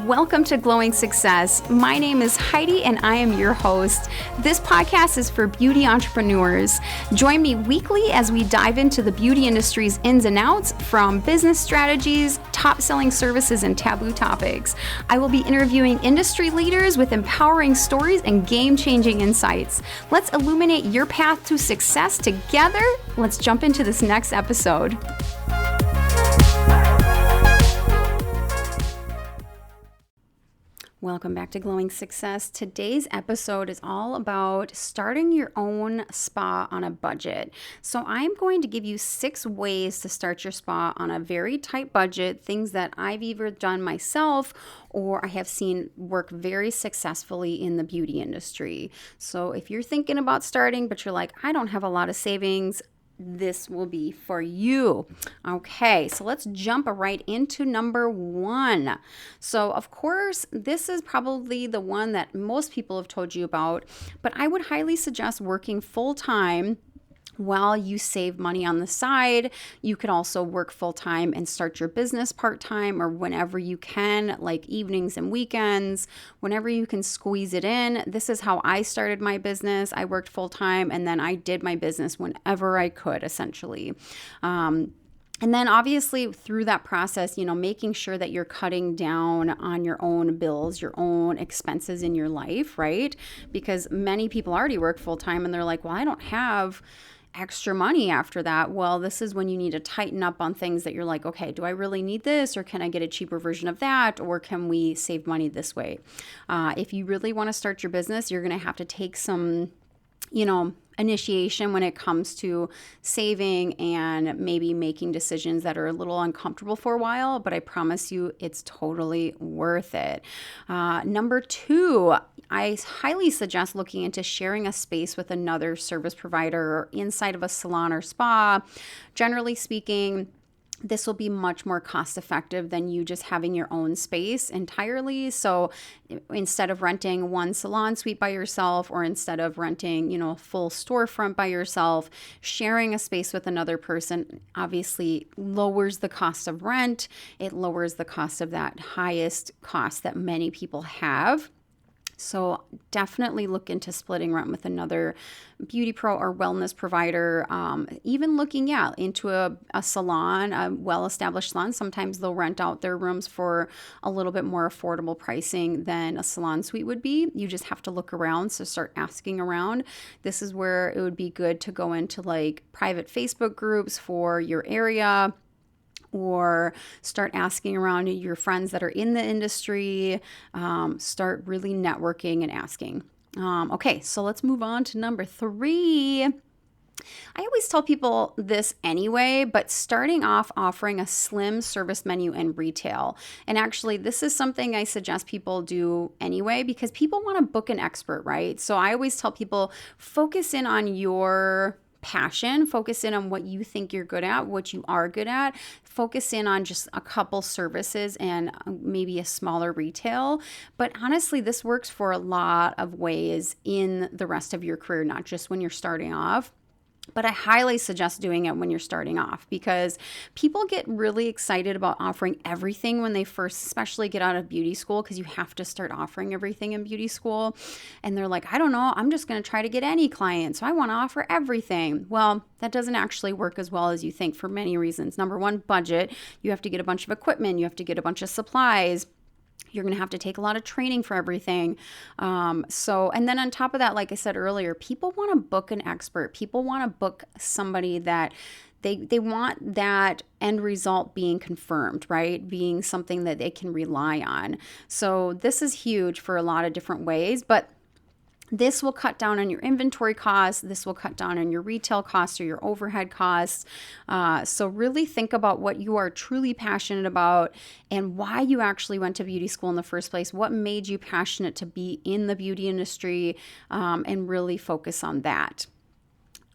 Welcome to Glowing Success. My name is Heidi and I am your host. This podcast is for beauty entrepreneurs. Join me weekly as we dive into the beauty industry's ins and outs, from business strategies, top-selling services, and taboo topics. I will be interviewing industry leaders with empowering stories and game-changing insights. Let's illuminate your path to success together. Let's jump into this next episode. Welcome back to Glowing Success. Today's episode is all about starting your own spa on a budget. So I'm going to give you 6 ways to start your spa on a very tight budget, things that I've either done myself or I have seen work very successfully in the beauty industry. So if you're thinking about starting, but you're like, I don't have a lot of savings, this will be for you. Okay, so let's jump right into number 1. So of course, this is probably the one that most people have told you about, but I would highly suggest working full-time while you save money on the side. You could also work full-time and start your business part-time or whenever you can, like evenings and weekends, whenever you can squeeze it in. This is how I started my business. I worked full-time and then I did my business whenever I could, essentially. And then obviously through that process, making sure that you're cutting down on your own bills, your own expenses in your life, right? Because many people already work full-time and they're like, well, I don't have extra money after that. Well, this is when you need to tighten up on things that you're like, okay, do I really need this, or can I get a cheaper version of that, or can we save money this way? If you really want to start your business, you're going to have to take some, initiation when it comes to saving and maybe making decisions that are a little uncomfortable for a while, but I promise you it's totally worth it. Number 2, I highly suggest looking into sharing a space with another service provider or inside of a salon or spa. Generally speaking, this will be much more cost effective than you just having your own space entirely. So instead of renting one salon suite by yourself, or instead of renting, a full storefront by yourself, sharing a space with another person obviously lowers the cost of rent. It lowers the cost of that highest cost that many people have. So definitely look into splitting rent with another beauty pro or wellness provider. Even looking into a salon, a well-established salon. Sometimes they'll rent out their rooms for a little bit more affordable pricing than a salon suite would be. You just have to look around. So start asking around. This is where it would be good to go into like private Facebook groups for your area, or start asking around your friends that are in the industry. Start really networking and asking. Okay, so let's move on to number 3. I always tell people this anyway, but starting off offering a slim service menu in retail. And actually, this is something I suggest people do anyway, because people want to book an expert, right? So I always tell people, focus in on your passion, focus in on what you think you're good at, what you are good at, focus in on just a couple services and maybe a smaller retail. But honestly, this works for a lot of ways in the rest of your career, not just when you're starting off. But I highly suggest doing it when you're starting off, because people get really excited about offering everything when they first, especially get out of beauty school, because you have to start offering everything in beauty school. And they're like, I don't know, I'm just going to try to get any client. So I want to offer everything. Well, that doesn't actually work as well as you think for many reasons. Number 1, budget. You have to get a bunch of equipment. You have to get a bunch of supplies. You're going to have to take a lot of training for everything. And then on top of that, like I said earlier, people want to book an expert. People want to book somebody that they want that end result being confirmed, right? Being something that they can rely on. So this is huge for a lot of different ways, but this will cut down on your inventory costs. This will cut down on your retail costs or your overhead costs. So really think about what you are truly passionate about and why you actually went to beauty school in the first place. What made you passionate to be in the beauty industry, and really focus on that.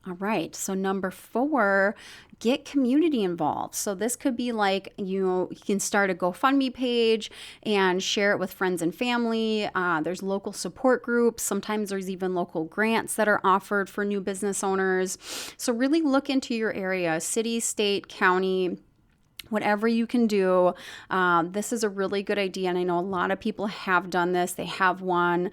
All right, so number 4, get community involved. So this could be like, you can start a GoFundMe page and share it with friends and family. There's local support groups. Sometimes there's even local grants that are offered for new business owners. So really look into your area, city, state, county, Whatever you can do, this is a really good idea. And I know a lot of people have done this. They have won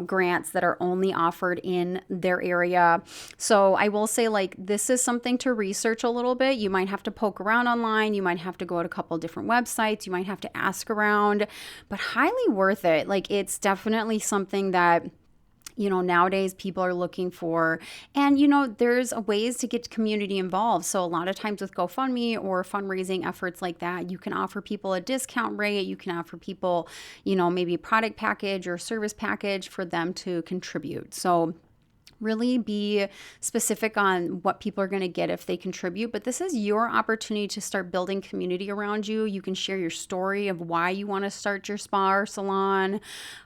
grants that are only offered in their area. So I will say, like, this is something to research a little bit. You might have to poke around online. You might have to go to a couple different websites. You might have to ask around, but highly worth it. Like, it's definitely something that nowadays people are looking for. And, there's ways to get community involved. So a lot of times with GoFundMe or fundraising efforts like that, you can offer people a discount rate. You can offer people, maybe a product package or service package for them to contribute. So really be specific on what people are going to get if they contribute. But this is your opportunity to start building community around you. You can share your story of why you want to start your spa or salon.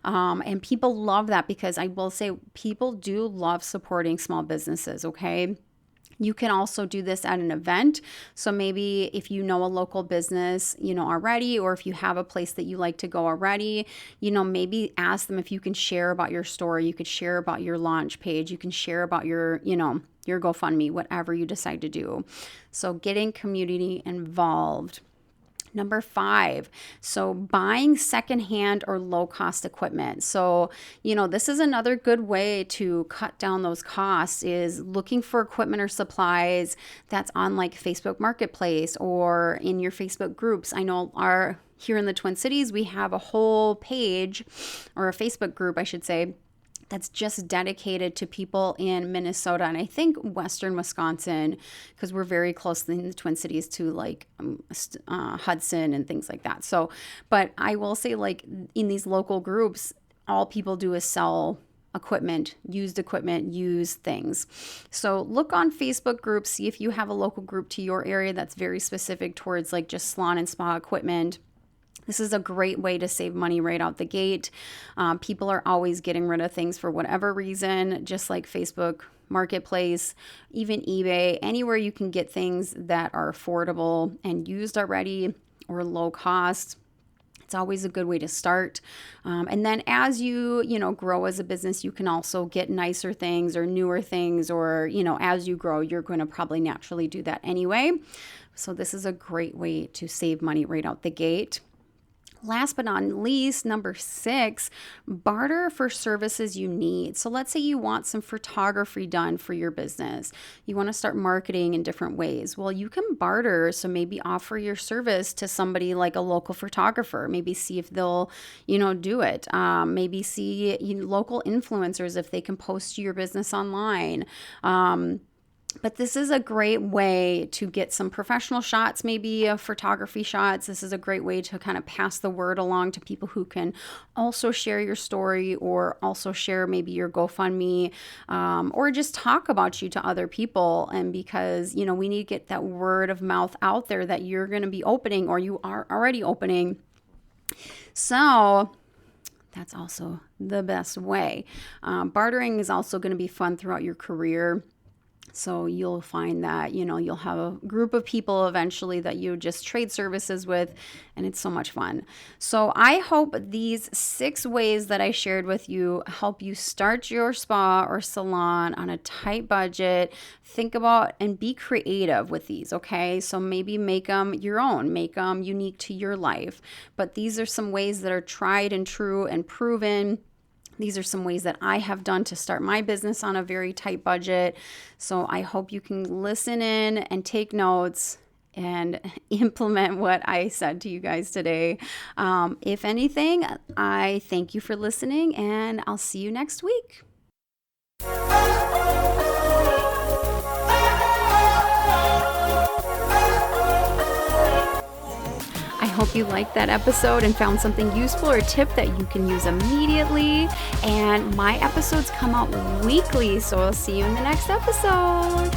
And people love that, because I will say people do love supporting small businesses, okay? You can also do this at an event. So maybe if you know a local business, already, or if you have a place that you like to go already, maybe ask them if you can share about your story. You could share about your launch page. You can share about your GoFundMe, whatever you decide to do. So getting community involved. Number 5, so buying secondhand or low-cost equipment. So, this is another good way to cut down those costs, is looking for equipment or supplies that's on like Facebook Marketplace or in your Facebook groups. I know here in the Twin Cities, we have a whole page, or a Facebook group, I should say, that's just dedicated to people in Minnesota and I think Western Wisconsin, because we're very close in the Twin Cities to like Hudson and things like that. So, but I will say, like, in these local groups, all people do is sell equipment, used things. So look on Facebook groups, see if you have a local group to your area that's very specific towards like just salon and spa equipment. This is a great way to save money right out the gate. People are always getting rid of things for whatever reason, just like Facebook Marketplace, even eBay, anywhere you can get things that are affordable and used already or low cost. It's always a good way to start. And then as you grow as a business, you can also get nicer things or newer things, or, as you grow, you're going to probably naturally do that anyway. So this is a great way to save money right out the gate. Last but not least, number 6, barter for services you need. So let's say you want some photography done for your business. You want to start marketing in different ways. Well, you can barter. So maybe offer your service to somebody like a local photographer. Maybe see if they'll, do it. Maybe see local influencers if they can post your business online. But this is a great way to get some professional shots, maybe photography shots. This is a great way to kind of pass the word along to people who can also share your story, or also share maybe your GoFundMe, or just talk about you to other people. And because, we need to get that word of mouth out there that you're going to be opening, or you are already opening. So that's also the best way. Bartering is also going to be fun throughout your career. So you'll find that, you'll have a group of people eventually that you just trade services with, and it's so much fun. So I hope these 6 ways that I shared with you help you start your spa or salon on a tight budget. Think about and be creative with these, okay? So maybe make them your own, make them unique to your life. But these are some ways that are tried and true and proven. These are some ways that I have done to start my business on a very tight budget. So I hope you can listen in and take notes and implement what I said to you guys today. If anything, I thank you for listening, and I'll see you next week. I hope you liked that episode and found something useful or tip that you can use immediately. And my episodes come out weekly, so I'll see you in the next episode.